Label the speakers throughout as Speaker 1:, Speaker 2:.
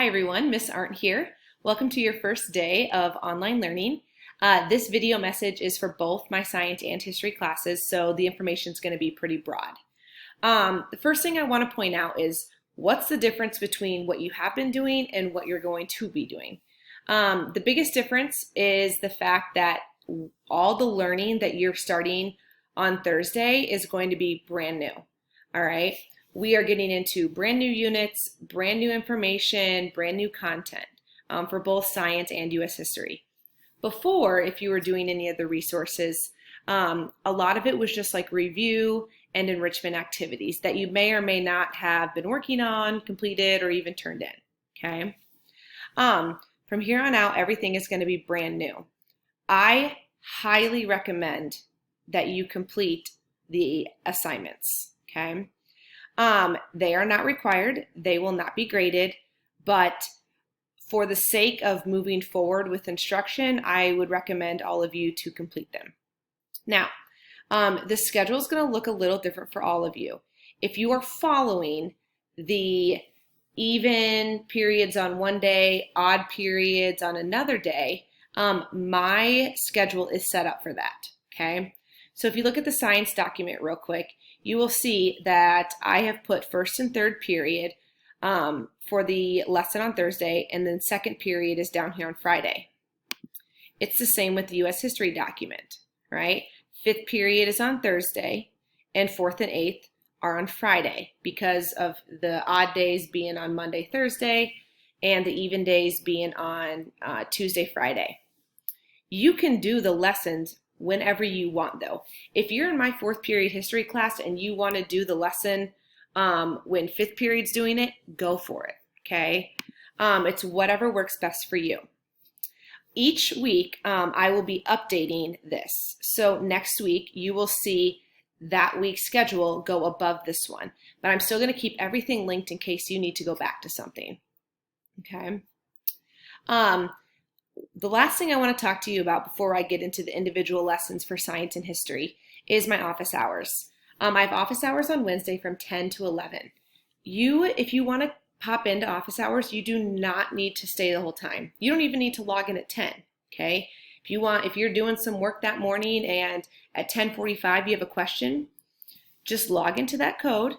Speaker 1: Hi everyone, Miss Arndt here. Welcome to your first day of online learning. This video message is for both my science and history classes, so the information is going to be pretty broad. The first thing I want to point out is what's the difference between what you have been doing and what you're going to be doing. The biggest difference is the fact that all the learning that you're starting on Thursday is going to be brand new. All right. We are getting into brand new units, brand new information, brand new content for both science and U.S. history. Before, if you were doing any of the resources, a lot of it was just like review and enrichment activities that you may or may not have been working on, completed, or even turned in, okay? From here on out, everything is going to be brand new. I highly recommend that you complete the assignments, okay? They are not required. They will not be graded, but for the sake of moving forward with instruction, I would recommend all of you to complete them. Now, the schedule is going to look a little different for all of you. If you are following the even periods on one day, odd periods on another day, my schedule is set up for that, okay? So if you look at the science document real quick, you will see that I have put first and third period for the lesson on Thursday, and then second period is down here on Friday. It's the same with the U.S. history document, right? Fifth period is on Thursday, and fourth and eighth are on Friday because of the odd days being on Monday, Thursday, and the even days being on Tuesday, Friday. You can do the lessons whenever you want though. If you're in my fourth period history class and you want to do the lesson when fifth period's doing it, go for it, okay? It's whatever works best for you. Each week I will be updating this. So next week you will see that week's schedule go above this one, but I'm still going to keep everything linked in case you need to go back to something, okay? The last thing I want to talk to you about before I get into the individual lessons for science and history is my office hours. I have office hours on Wednesday from 10 to 11. If you want to pop into office hours, you do not need to stay the whole time. You don't even need to log in at 10, okay? If you're doing some work that morning and at 10:45 you have a question, just log into that code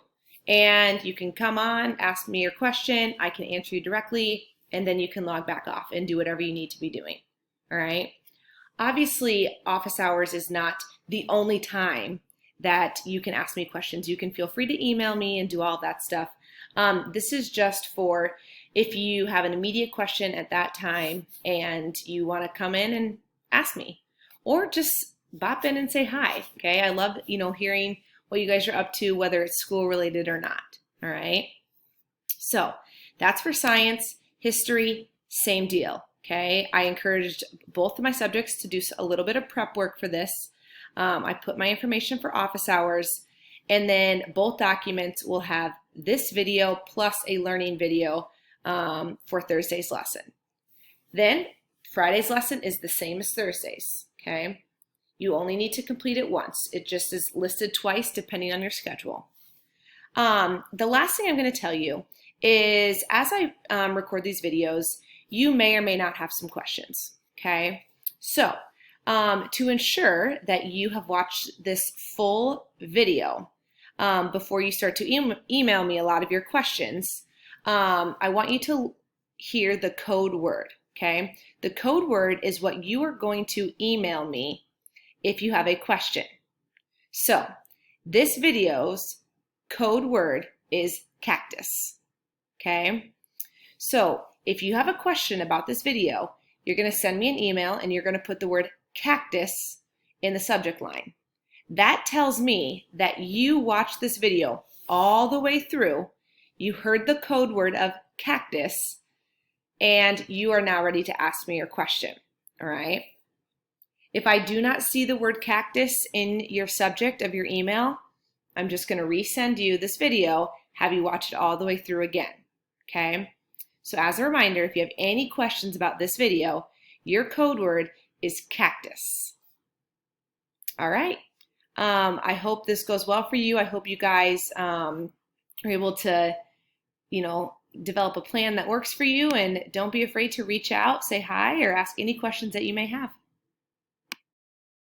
Speaker 1: and you can come on, ask me your question, I can answer you directly, and then you can log back off and do whatever you need to be doing, all right? Obviously, office hours is not the only time that you can ask me questions. You can feel free to email me and do all that stuff. This is just for if you have an immediate question at that time and you want to come in and ask me, or just bop in and say hi, okay? I love, hearing what you guys are up to, whether it's school related or not, all right? So that's for science. History, same deal, okay? I encouraged both of my subjects to do a little bit of prep work for this. I put my information for office hours, and then both documents will have this video plus a learning video for Thursday's lesson. Then Friday's lesson is the same as Thursday's, okay? You only need to complete it once. It just is listed twice depending on your schedule. The last thing I'm going to tell you is as I record these videos, you may or may not have some questions, okay? So to ensure that you have watched this full video before you start to email me a lot of your questions, I want you to hear the code word, okay? The code word is what you are going to email me if you have a question. So this video's code word is cactus. Okay, so if you have a question about this video, you're going to send me an email and you're going to put the word cactus in the subject line. That tells me that you watched this video all the way through, you heard the code word of cactus, and you are now ready to ask me your question, all right? If I do not see the word cactus in your subject of your email, I'm just going to resend you this video, have you watch it all the way through again. Okay, so as a reminder, if you have any questions about this video, your code word is cactus. All right, I hope this goes well for you. I hope you guys are able to, develop a plan that works for you, and don't be afraid to reach out, say hi, or ask any questions that you may have.